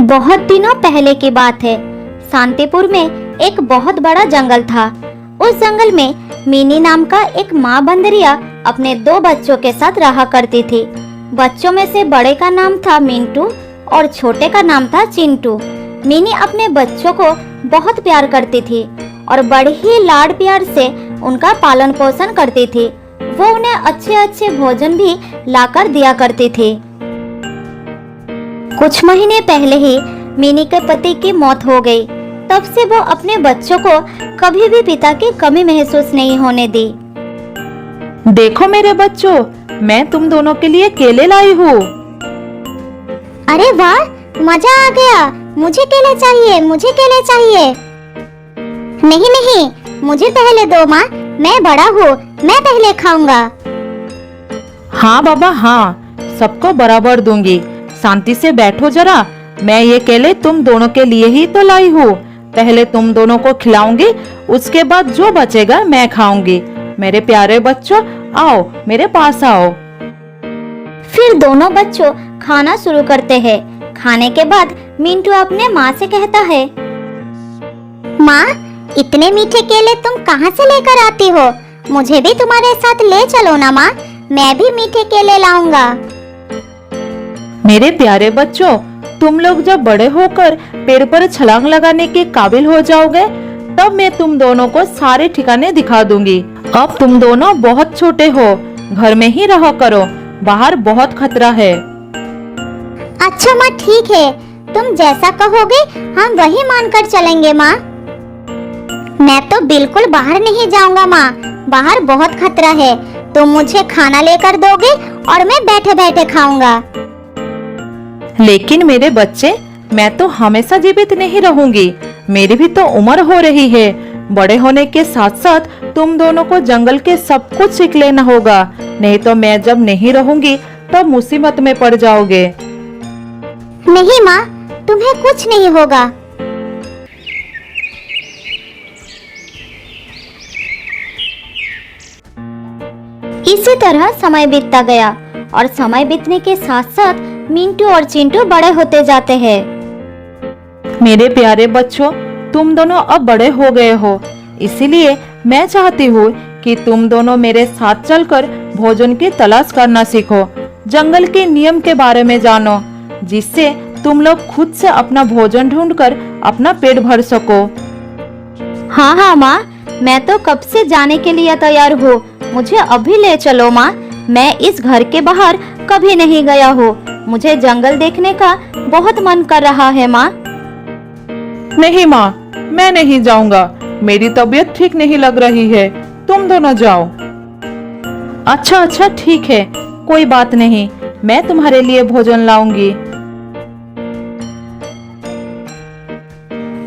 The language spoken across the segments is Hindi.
बहुत दिनों पहले की बात है। शांतिपुर में एक बहुत बड़ा जंगल था। उस जंगल में मिनी नाम का एक माँ बंदरिया अपने 2 बच्चों के साथ रहा करती थी। बच्चों में से बड़े का नाम था मिंटू और छोटे का नाम था चिंटू। मिनी अपने बच्चों को बहुत प्यार करती थी और बड़े ही लाड प्यार से उनका पालन पोषण करती थी। वो उन्हें अच्छे अच्छे भोजन भी लाकर दिया करती थी। कुछ महीने पहले ही मिनी के पति की मौत हो गई। तब से वो अपने बच्चों को कभी भी पिता की कमी महसूस नहीं होने दी। देखो मेरे बच्चों, मैं तुम दोनों के लिए केले लाई हूँ। अरे वाह, मजा आ गया। मुझे केले चाहिए, मुझे केले चाहिए। नहीं नहीं, मुझे पहले दो माँ, मैं बड़ा हूँ, मैं पहले खाऊंगा। हाँ बाबा हाँ, सबको बराबर दूंगी। शांति से बैठो जरा, मैं ये केले तुम दोनों के लिए ही तो लाई हूँ। पहले तुम दोनों को खिलाऊंगी, उसके बाद जो बचेगा मैं खाऊंगी। मेरे प्यारे बच्चों, आओ मेरे पास आओ। फिर दोनों बच्चों खाना शुरू करते हैं। खाने के बाद मिंटू अपने माँ से कहता है, माँ, इतने मीठे केले तुम कहाँ से लेकर आती हो? मुझे भी तुम्हारे साथ ले चलो ना माँ, मैं भी मीठे केले लाऊंगा। मेरे प्यारे बच्चों, तुम लोग जब बड़े होकर पेड़ पर छलांग लगाने के काबिल हो जाओगे, तब मैं तुम दोनों को सारे ठिकाने दिखा दूंगी। अब तुम दोनों बहुत छोटे हो, घर में ही रहा करो, बाहर बहुत खतरा है। अच्छा माँ, ठीक है, तुम जैसा कहोगे हम वही मानकर चलेंगे माँ। मैं तो बिल्कुल बाहर नहीं जाऊंगा माँ, बाहर बहुत खतरा है। तुम मुझे खाना लेकर दोगे और मैं बैठे बैठे खाऊंगा। लेकिन मेरे बच्चे, मैं तो हमेशा जीवित नहीं रहूंगी। मेरी भी तो उम्र हो रही है। बड़े होने के साथ साथ तुम दोनों को जंगल के सब कुछ सीख लेना होगा, नहीं तो मैं जब नहीं रहूंगी तब मुसीबत में पड़ जाओगे। नहीं माँ, तुम्हें कुछ नहीं होगा। इसी तरह समय बीतता गया और समय बीतने के साथ साथ मिंटू और चिंटू बड़े होते जाते हैं। मेरे प्यारे बच्चों, तुम दोनों अब बड़े हो गए हो, इसीलिए मैं चाहती हूँ कि तुम दोनों मेरे साथ चलकर भोजन की तलाश करना सीखो, जंगल के नियम के बारे में जानो, जिससे तुम लोग खुद से अपना भोजन ढूंढकर अपना पेट भर सको। हाँ हाँ माँ, मैं तो कब से जाने के लिए तैयार हूँ। मुझे अभी ले चलो माँ, मैं इस घर के बाहर कभी नहीं गया हूँ। मुझे जंगल देखने का बहुत मन कर रहा है माँ। नहीं माँ, मैं नहीं जाऊंगा, मेरी तबीयत ठीक नहीं लग रही है, तुम दोनों जाओ। अच्छा अच्छा ठीक है, कोई बात नहीं, मैं तुम्हारे लिए भोजन लाऊंगी।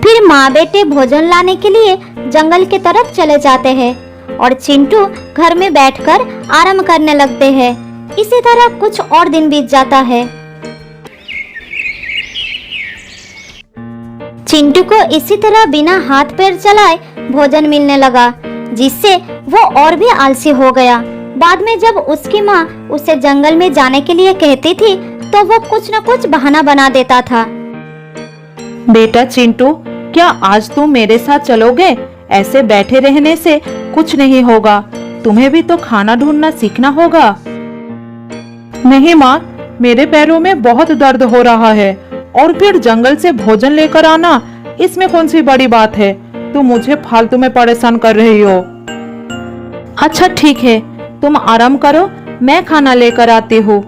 फिर माँ बेटे भोजन लाने के लिए जंगल की तरफ चले जाते हैं और चिंटू घर में बैठकर आराम करने लगते हैं। इसी तरह कुछ और दिन बीत जाता है। चिंटू को इसी तरह बिना हाथ पैर चलाए भोजन मिलने लगा, जिससे वो और भी आलसी हो गया। बाद में जब उसकी माँ उसे जंगल में जाने के लिए कहती थी, तो वो कुछ न कुछ बहाना बना देता था। बेटा चिंटू, क्या आज तुम मेरे साथ चलोगे? ऐसे बैठे रहने से कुछ नहीं होगा, तुम्हें भी तो खाना ढूंढना सीखना होगा। नहीं माँ, मेरे पैरों में बहुत दर्द हो रहा है और फिर जंगल से भोजन लेकर आना, इसमें कौन सी बड़ी बात है? तुम मुझे फालतू में परेशान कर रही हो। अच्छा ठीक है, तुम आराम करो, मैं खाना लेकर आती हूँ।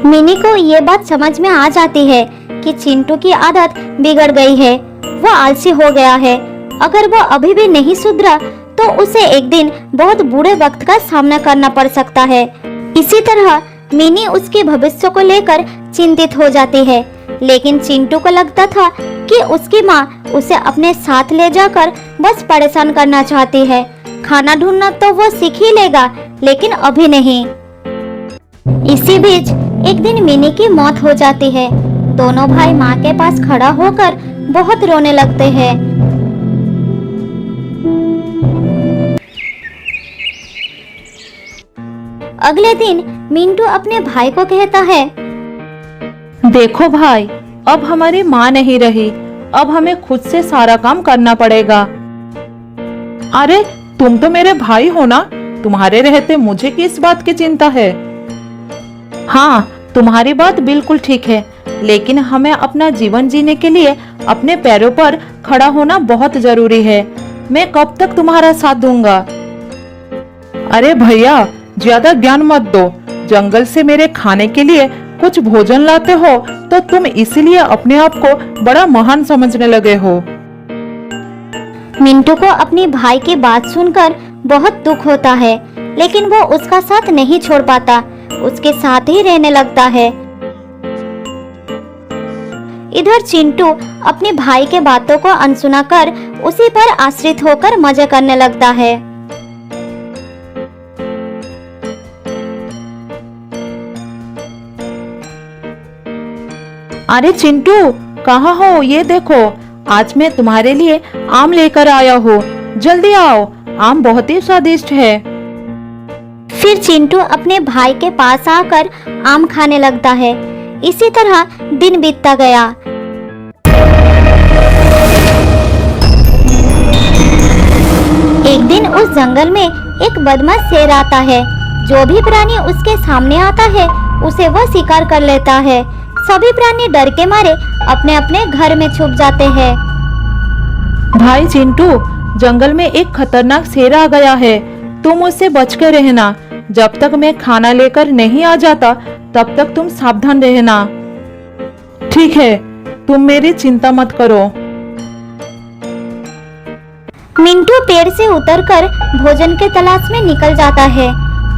मिनी को ये बात समझ में आ जाती है कि चिंटू की आदत बिगड़ गई है, वो आलसी हो गया है। अगर वो अभी भी नहीं सुधरा तो उसे एक दिन बहुत बुरे वक्त का सामना करना पड़ सकता है। इसी तरह मिनी उसके भविष्य को लेकर चिंतित हो जाती है, लेकिन चिंटू को लगता था कि उसकी माँ उसे अपने साथ ले जाकर बस परेशान करना चाहती है। खाना ढूंढना तो वो सीख ही लेगा, लेकिन अभी नहीं। इसी बीच एक दिन मिनी की मौत हो जाती है। दोनों भाई माँ के पास खड़ा होकर बहुत रोने लगते हैं। अगले दिन मिंटू अपने भाई को कहता है, देखो भाई, अब हमारी माँ नहीं रही, अब हमें खुद से सारा काम करना पड़ेगा। अरे तुम तो मेरे भाई हो ना, तुम्हारे रहते मुझे किस बात की चिंता है। हाँ, तुम्हारी बात बिल्कुल ठीक है, लेकिन हमें अपना जीवन जीने के लिए अपने पैरों पर खड़ा होना बहुत जरूरी है। मैं कब तक तुम्हारा साथ दूंगा। अरे भैया, ज्यादा ज्ञान मत दो। जंगल से मेरे खाने के लिए कुछ भोजन लाते हो तो तुम इसीलिए अपने आप को बड़ा महान समझने लगे हो। मिंटू को अपने भाई की बात सुनकर बहुत दुख होता है, लेकिन वो उसका साथ नहीं छोड़ पाता, उसके साथ ही रहने लगता है। इधर चिंटू अपने भाई के बातों को अनसुना कर उसी पर आश्रित होकर मजे करने लगता है। अरे चिंटू, कहाँ हो? ये देखो, आज मैं तुम्हारे लिए आम लेकर आया हूँ, जल्दी आओ, आम बहुत ही स्वादिष्ट है। फिर चिंटू अपने भाई के पास आकर आम खाने लगता है। इसी तरह दिन बीतता गया। एक दिन उस जंगल में एक बदमाश शेर आता है। जो भी प्राणी उसके सामने आता है उसे वह शिकार कर लेता है। सभी प्राणी डर के मारे अपने अपने घर में छुप जाते हैं। भाई चिंटू, जंगल में एक खतरनाक शेर आ गया है, तुम उससे बच के रहना। जब तक मैं खाना लेकर नहीं आ जाता तब तक तुम सावधान रहना। ठीक है, तुम मेरी चिंता मत करो। मिंटू पेड़ से उतरकर भोजन के तलाश में निकल जाता है।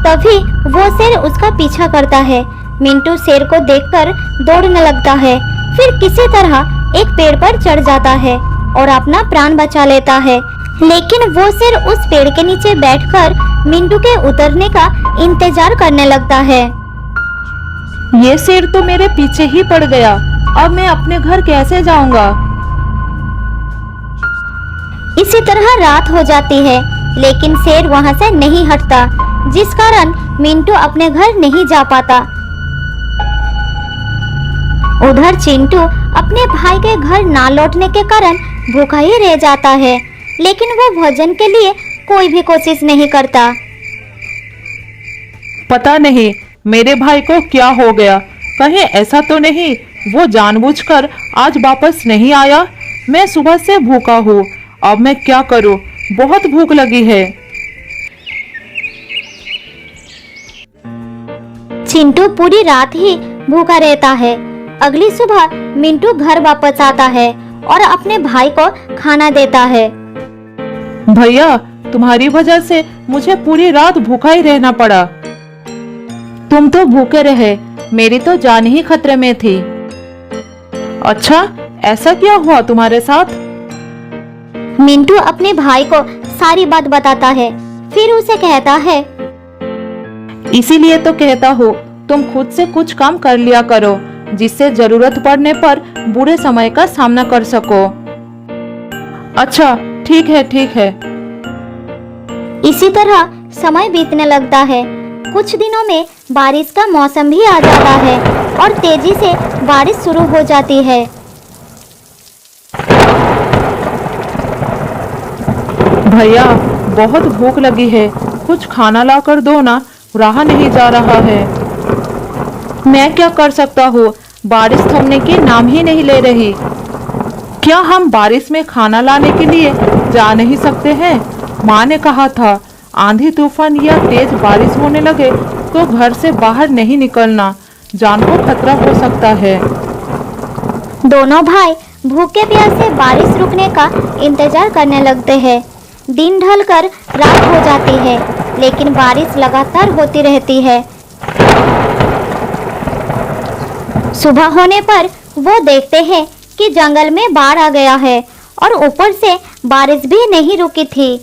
तभी वो शेर उसका पीछा करता है। मिंटू शेर को देखकर दौड़ने लगता है। फिर किसी तरह एक पेड़ पर चढ़ जाता है और अपना प्राण बचा लेता है। लेकिन वो शेर उस पेड़ के नीचे बैठकर मिंटू के उतरने का इंतजार करने लगता है। ये शेर तो मेरे पीछे ही पड़ गया, अब मैं अपने घर कैसे जाऊंगा। इसी तरह रात हो जाती है, लेकिन शेर वहां से नहीं हटता, जिस कारण मिंटू अपने घर नहीं जा पाता। उधर चिंटू अपने भाई के घर ना लौटने के कारण भूखा ही रह जाता है, लेकिन वो भोजन के लिए कोई भी कोशिश नहीं करता। पता नहीं मेरे भाई को क्या हो गया, कहीं ऐसा तो नहीं वो जानबूझकर आज वापस नहीं आया। मैं सुबह से भूखा हूँ, अब मैं क्या करूँ, बहुत भूख लगी है। चिंटू पूरी रात ही भूखा रहता है। अगली सुबह मिंटू घर वापस आता है और अपने भाई को खाना देता है। भैया, तुम्हारी वजह से मुझे पूरी रात भूखा ही रहना पड़ा। तुम तो भूखे रहे, मेरी तो जान ही खतरे में थी। अच्छा, ऐसा क्या हुआ तुम्हारे साथ? मिंटू अपने भाई को सारी बात बताता है। फिर उसे कहता है, इसीलिए तो कहता हूँ तुम खुद से कुछ काम कर लिया करो, जिससे जरूरत पड़ने पर बुरे समय का सामना कर सको। अच्छा, ठीक है ठीक है। इसी तरह समय बीतने लगता है। कुछ दिनों में बारिश का मौसम भी आ जाता है और तेजी से बारिश शुरू हो जाती है। भैया, बहुत भूख लगी है, कुछ खाना ला कर दो ना, रहा नहीं जा रहा है। मैं क्या कर सकता हूँ, बारिश थमने की नाम ही नहीं ले रही। क्या हम बारिश में खाना लाने के लिए जा नहीं सकते हैं? माँ ने कहा था आंधी तूफान या तेज बारिश होने लगे तो घर से बाहर नहीं निकलना, जान को खतरा हो सकता है। दोनों भाई भूखे प्यासे बारिश रुकने का इंतजार करने लगते हैं। दिन ढलकर रात हो जाती है, लेकिन बारिश लगातार होती रहती है। सुबह होने पर वो देखते हैं कि जंगल में बाढ़ आ गया है और ऊपर से बारिश भी नहीं रुकी थी।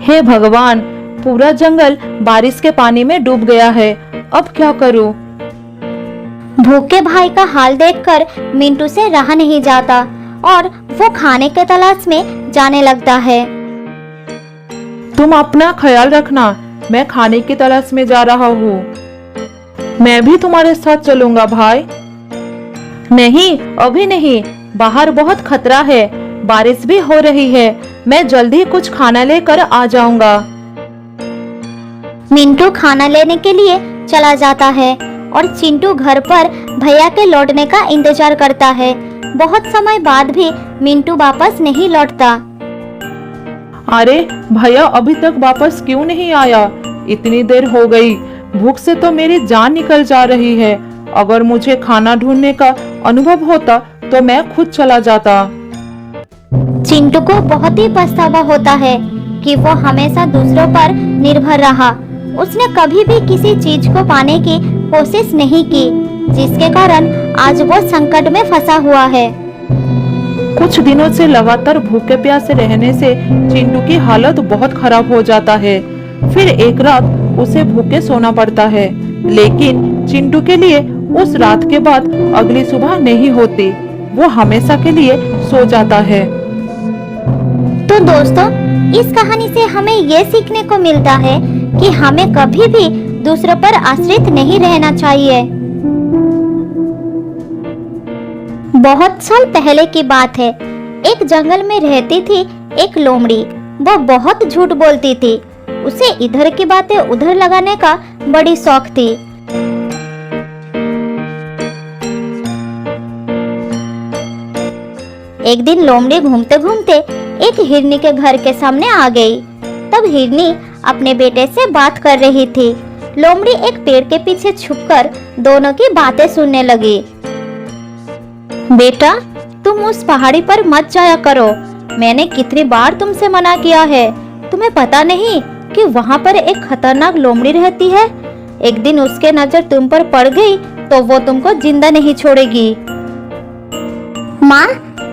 हे भगवान, पूरा जंगल बारिश के पानी में डूब गया है, अब क्या करूं? भूखे भाई का हाल देखकर मिंटू से रहा नहीं जाता और वो खाने के तलाश में जाने लगता है। तुम अपना ख्याल रखना, मैं खाने की तलाश में जा रहा हूँ। मैं भी तुम्हारे साथ चलूंगा भाई। नहीं, अभी नहीं, बाहर बहुत खतरा है, बारिश भी हो रही है। मैं जल्दी कुछ खाना लेकर आ जाऊंगा। मिंटू खाना लेने के लिए चला जाता है और चिंटू घर पर भैया के लौटने का इंतजार करता है। बहुत समय बाद भी मिंटू वापस नहीं लौटता। अरे भैया अभी तक वापस क्यों नहीं आया? इतनी देर हो गई, भूख से तो मेरी जान निकल जा रही है। अगर मुझे खाना ढूंढने का अनुभव होता तो मैं खुद चला जाता। चिंटू को बहुत ही पछतावा होता है कि वो हमेशा दूसरों पर निर्भर रहा। उसने कभी भी किसी चीज को पाने की कोशिश नहीं की, जिसके कारण आज वो संकट में फंसा हुआ है। कुछ दिनों से लगातार भूखे प्यासे रहने से चिंटू की हालत बहुत खराब हो जाता है। फिर एक रात उसे भूखे सोना पड़ता है, लेकिन चिंटू के लिए उस रात के बाद अगली सुबह नहीं होती। वो हमेशा के लिए सो जाता है। तो दोस्तों, इस कहानी से हमें ये सीखने को मिलता है कि हमें कभी भी दूसरों पर आश्रित नहीं रहना चाहिए। बहुत साल पहले की बात है। एक जंगल में रहती थी एक लोमड़ी। वह बहुत झूठ बोलती थी। उसे इधर की बातें उधर लगाने का बड़ी शौक थी। एक दिन लोमड़ी घूमते घूमते एक हिरनी के घर के सामने आ गई। तब हिरनी अपने बेटे से बात कर रही थी। लोमड़ी एक पेड़ के पीछे छुपकर दोनों की बातें सुनने लगी। बेटा, तुम उस पहाड़ी पर मत जाया करो। मैंने कितनी बार तुमसे मना किया है। तुम्हें पता नहीं कि वहाँ पर एक खतरनाक लोमड़ी रहती है। एक दिन उसके नजर तुम पर पड़ गई तो वो तुमको जिंदा नहीं छोड़ेगी। माँ,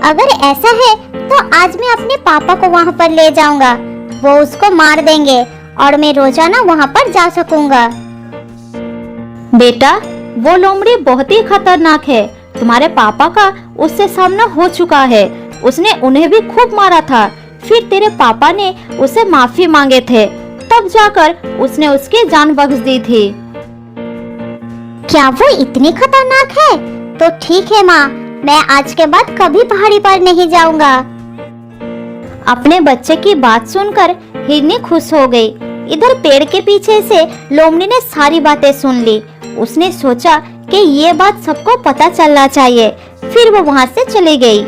अगर ऐसा है तो आज मैं अपने पापा को वहाँ पर ले जाऊंगा। वो उसको मार देंगे और मैं रोजाना वहाँ पर जा सकूंगा। बेटा, वो लोमड़ी बहुत ही खतरनाक है। तुम्हारे पापा का उससे सामना हो चुका है। उसने उन्हें भी खूब मारा था। फिर तेरे पापा ने उसे माफी मांगे थे, तब जाकर उसने उसकी जान बख्श दी थी। क्या वो इतनी खतरनाक है? तो ठीक है माँ, मैं आज के बाद कभी पहाड़ी पर नहीं जाऊंगा। अपने बच्चे की बात सुनकर हिरनी खुश हो गई। इधर पेड़ के पीछे से लोमड़ी ने सारी बातें सुन ली। उसने सोचा कि ये बात सबको पता चलना चाहिए। फिर वो वहाँ से चली गई।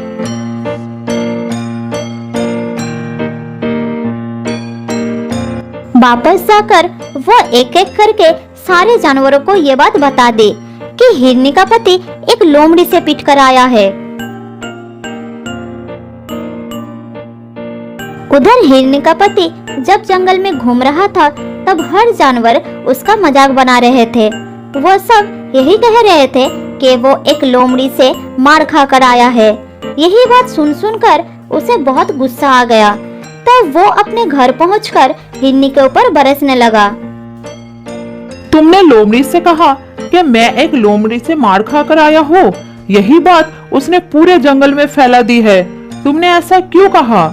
वापस जाकर वो एक एक करके सारे जानवरों को ये बात बता दी कि हिरनी का पति एक लोमड़ी से पिट कर आया है। उधर हिरनी का पति जब जंगल में घूम रहा था, तब हर जानवर उसका मजाक बना रहे थे। वो सब यही कह रहे थे कि वो एक लोमड़ी से मार खा कर आया है। यही बात सुन सुनकर उसे बहुत गुस्सा आ गया। तब वो अपने घर पहुंचकर हिरनी के ऊपर बरसने लगा। तुमने लोमड़ी से कहा कि मैं एक लोमड़ी से मार खा कर आया हूँ। यही बात उसने पूरे जंगल में फैला दी है। तुमने ऐसा क्यों कहा?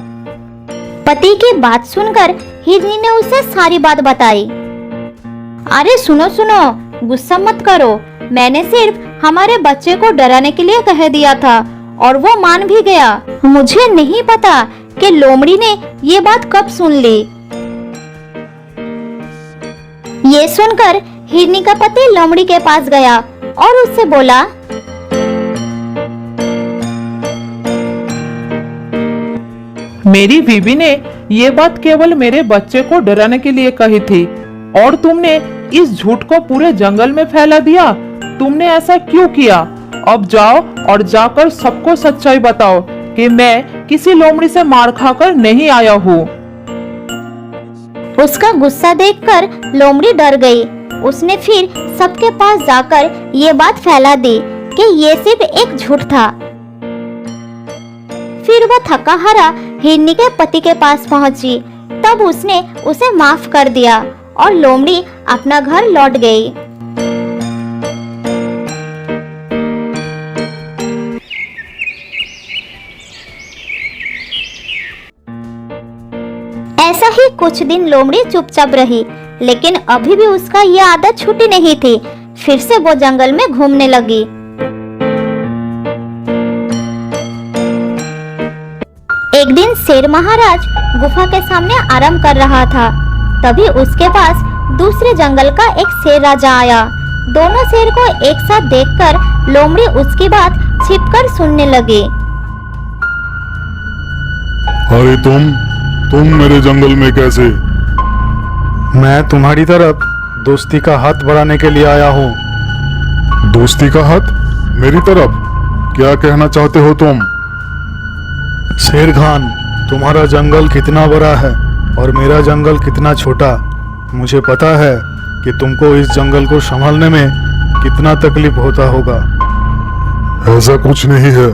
पति की बात सुनकर हिरनी ने उसे सारी बात बताई। अरे सुनो सुनो, गुस्सा मत करो। मैंने सिर्फ हमारे बच्चे को डराने के लिए कह दिया था और वो मान भी गया। मुझे नहीं पता कि लोमड़ी ने ये बात कब सुन ली। ये सुनकर हिरनी का पति लोमड़ी के पास गया और उससे बोला, मेरी बीवी ने ये बात केवल मेरे बच्चे को डराने के लिए कही थी और तुमने इस झूठ को पूरे जंगल में फैला दिया। तुमने ऐसा क्यों किया? अब जाओ और जाकर सबको सच्चाई बताओ कि मैं किसी लोमड़ी से मार खाकर नहीं आया हूँ। उसका गुस्सा देखकर लोमड़ी डर गई। उसने फिर सबके पास जाकर ये बात फैला दी कि ये सिर्फ एक झूठ था। फिर वह थका हारा हिरनी के पति के पास पहुंची। तब उसने उसे माफ कर दिया और लोमड़ी अपना घर लौट गई। ऐसा ही कुछ दिन लोमड़ी चुपचाप रही, लेकिन अभी भी उसका यह आदत छूटी नहीं थी। फिर से वो जंगल में घूमने लगी। एक दिन शेर महाराज गुफा के सामने आराम कर रहा था। तभी उसके पास दूसरे जंगल का एक शेर राजा आया। दोनों शेर को एक साथ देखकर लोमड़ी उसकी बात छिपकर सुनने लगी। अरे तुम मेरे जंगल में कैसे? मैं तुम्हारी तरफ दोस्ती का हाथ बढ़ाने के लिए आया हूँ। दोस्ती का हाथ मेरी तरफ? क्या कहना चाहते हो तुम? शेर खान, तुम्हारा जंगल कितना बड़ा है और मेरा जंगल कितना छोटा। मुझे पता है कि तुमको इस जंगल को संभालने में कितना तकलीफ होता होगा। ऐसा कुछ नहीं है,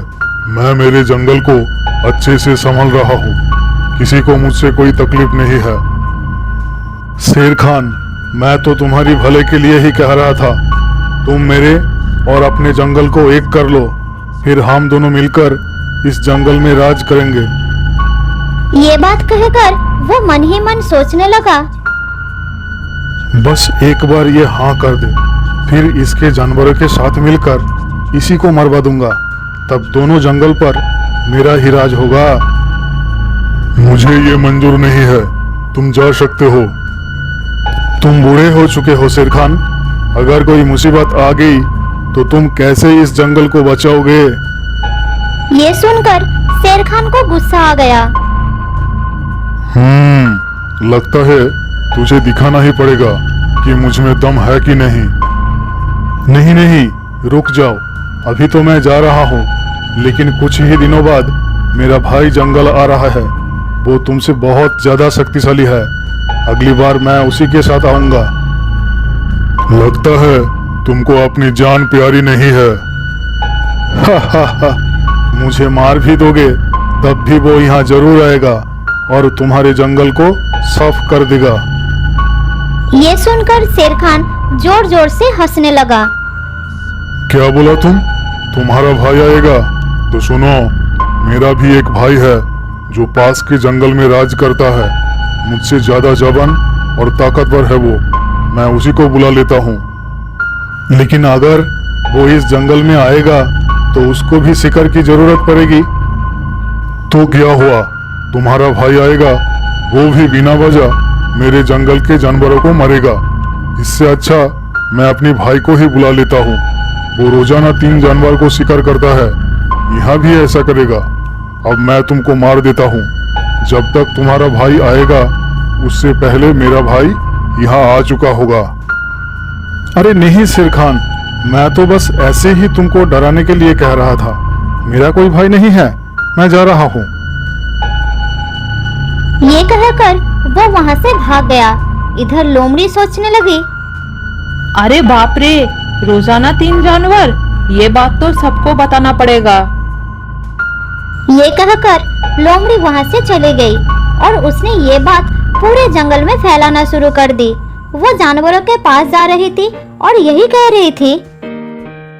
मैं मेरे जंगल को अच्छे से संभाल रहा हूँ। किसी को मुझसे कोई तकलीफ नहीं है। शेर खान, मैं तो तुम्हारी भले के लिए ही कह रहा था। तुम मेरे और अपने जंगल को एक कर लो, फिर हम दोनों मिलकर इस जंगल में राज करेंगे। ये बात कहकर वो मन ही मन सोचने लगा। बस एक बार ये हाँ कर दे, फिर इसके जानवरों के साथ मिलकर इसी को मरवा दूंगा। तब दोनों जंगल पर मेरा ही राज होगा। मुझे ये मंजूर नहीं है, तुम जा सकते हो। तुम बूढ़े हो चुके हो शेर खान। अगर कोई मुसीबत आ गई तो तुम कैसे इस जंगल को बचाओगे? ये सुनकर शेर खान को गुस्सा आ गया। लगता है तुझे दिखाना ही पड़ेगा कि मुझ में दम है कि नहीं। नहीं नहीं, रुक जाओ। अभी तो मैं जा रहा हूँ, लेकिन कुछ ही दिनों बाद मेरा भाई जंगल आ रहा है। वो तुमसे बहुत ज्यादा शक्तिशाली है। अगली बार मैं उसी के साथ आऊंगा। लगता है तुमको अपनी जान प्यारी नहीं है। हा, मुझे मार भी दोगे तब भी वो यहाँ जरूर आएगा और तुम्हारे जंगल को साफ कर देगा। ये सुनकर शेर खान जोर जोर से हंसने लगा। क्या बोला तुम? तुम्हारा भाई आएगा? तो सुनो, मेरा भी एक भाई है जो पास के जंगल में राज करता है। मुझसे ज्यादा जवान और ताकतवर है वो। मैं उसी को बुला लेता हूँ। लेकिन अगर वो इस जंगल में आएगा तो उसको भी शिकार की जरूरत पड़ेगी। तो क्या हुआ? तुम्हारा भाई आएगा, वो भी बिना वजह मेरे जंगल के जानवरों को मारेगा। इससे अच्छा मैं अपने भाई को ही बुला लेता हूँ। वो रोजाना 3 जानवर को शिकार करता है। यहाँ भी ऐसा करेगा। अब मैं तुमको मार देता हूँ। जब तक तुम्हारा भाई आएगा उससे पहले मेरा भाई यहाँ आ चुका होगा। अरे नहीं शेर खान, मैं तो बस ऐसे ही तुमको डराने के लिए कह रहा था। मेरा कोई भाई नहीं है, मैं जा रहा हूँ। ये कहकर वो वहाँ से भाग गया। इधर लोमड़ी सोचने लगी। अरे बाप रे, रोजाना 3 जानवर, ये बात तो सबको बताना पड़ेगा। ये कहकर लोमड़ी वहाँ से चली गई और उसने ये बात पूरे जंगल में फैलाना शुरू कर दी। वो जानवरों के पास जा रही थी और यही कह रही थी,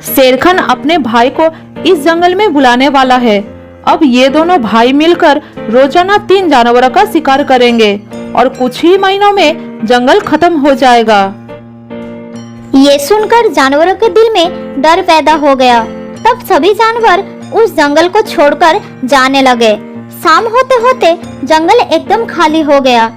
शेर खान अपने भाई को इस जंगल में बुलाने वाला है। अब ये दोनों भाई मिलकर रोजाना 3 जानवरों का शिकार करेंगे और कुछ ही महीनों में जंगल खत्म हो जाएगा। ये सुनकर जानवरों के दिल में डर पैदा हो गया। तब सभी जानवर उस जंगल को छोड़कर जाने लगे। शाम होते होते जंगल एकदम खाली हो गया।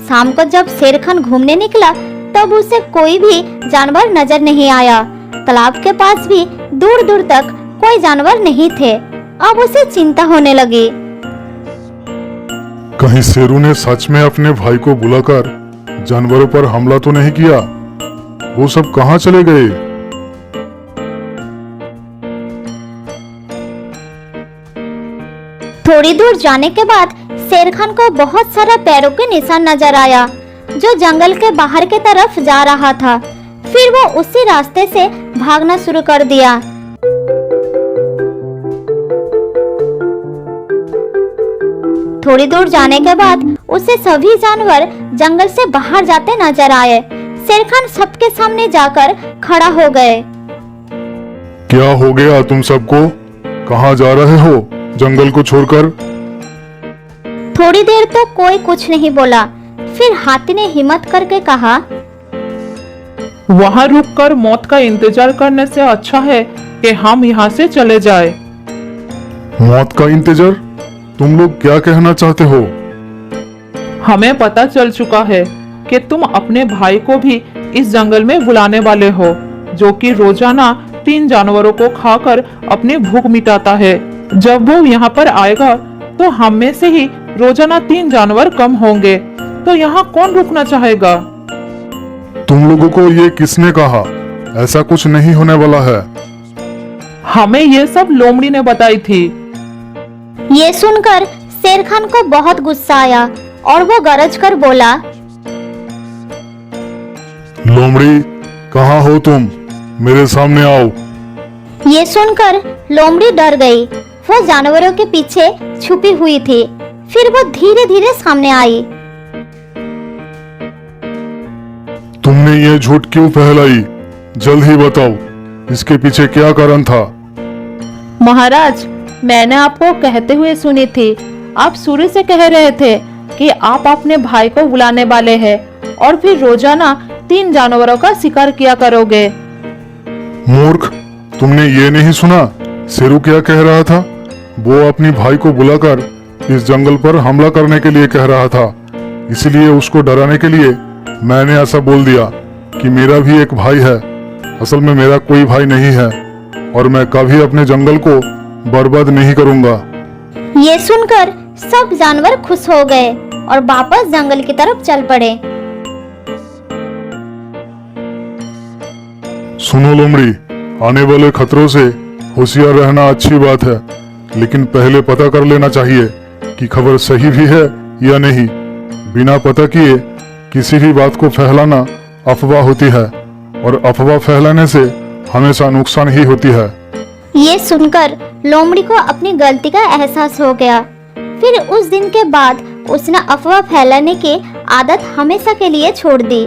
शाम को जब शेर खान घूमने निकला तब उसे कोई भी जानवर नजर नहीं आया। तालाब के पास भी दूर दूर तक कोई जानवर नहीं थे। अब उसे चिंता होने लगी। कहीं शेरू ने सच में अपने भाई को बुलाकर जानवरों पर हमला तो नहीं किया? वो सब कहाँ चले गए? थोड़ी दूर जाने के बाद शेर खान को बहुत सारा पैरों के निशान नजर आया जो जंगल के बाहर के तरफ जा रहा था। फिर वो उसी रास्ते से भागना शुरू कर दिया। थोड़ी दूर जाने के बाद उसे सभी जानवर जंगल से बाहर जाते नजर आए। शेर खान सबके सामने जाकर खड़ा हो गए। क्या हो गया तुम सबको? कहाँ जा रहे हो जंगल को छोड़कर? थोड़ी देर तो कोई कुछ नहीं बोला। फिर हाथी ने हिम्मत करके कहा, वहाँ रुककर मौत का इंतजार करने से अच्छा है कि हम यहाँ से चले जाए। मौत का इंतजार? तुम लोग क्या कहना चाहते हो? हमें पता चल चुका है कि तुम अपने भाई को भी इस जंगल में बुलाने वाले हो, जो कि रोजाना 3 जानवरों को खाकर अपनी भूख मिटाता है। जब वो यहाँ पर आएगा तो हम में से ही रोजाना 3 जानवर कम होंगे, तो यहाँ कौन रुकना चाहेगा? तुम लोगों को ये किसने कहा? ऐसा कुछ नहीं होने वाला है। हमें ये सब लोमड़ी ने बताई थी। ये सुनकर शेर खान को बहुत गुस्सा आया और वो गरज कर बोला, लोमड़ी, कहाँ हो तुम? मेरे सामने आओ। ये सुनकर लोमड़ी डर गई। वो जानवरों के पीछे छुपी हुई थी। फिर वो धीरे धीरे सामने आई। तुमने ये झूठ क्यों फैलाई? जल्द ही बताओ, इसके पीछे क्या कारण था? महाराज, मैंने आपको कहते हुए सुनी थी। आप शुरू से कह रहे थे कि आप अपने भाई को बुलाने वाले हैं और फिर रोजाना 3 जानवरों का शिकार किया करोगे। मूर्ख, तुमने ये नहीं सुना शेरू क्या कह रहा था? वो अपनी भाई को बुलाकर इस जंगल पर हमला करने के लिए कह रहा था। इसलिए उसको डराने के लिए मैंने ऐसा बोल दिया कि मेरा भी एक भाई है। असल में मेरा कोई भाई नहीं है और मैं कभी अपने जंगल को बर्बाद नहीं करूंगा। ये सुनकर सब जानवर खुश हो गए और वापस जंगल की तरफ चल पड़े। सुनो लोमड़ी, आने वाले खतरों से होशियार रहना अच्छी बात है, लेकिन पहले पता कर लेना चाहिए कि खबर सही भी है या नहीं। बिना पता किए किसी भी बात को फैलाना अफवाह होती है और अफवाह फैलाने से हमेशा नुकसान ही होती है। ये सुनकर लोमड़ी को अपनी गलती का एहसास हो गया। फिर उस दिन के बाद उसने अफवाह फैलाने की आदत हमेशा के लिए छोड़ दी।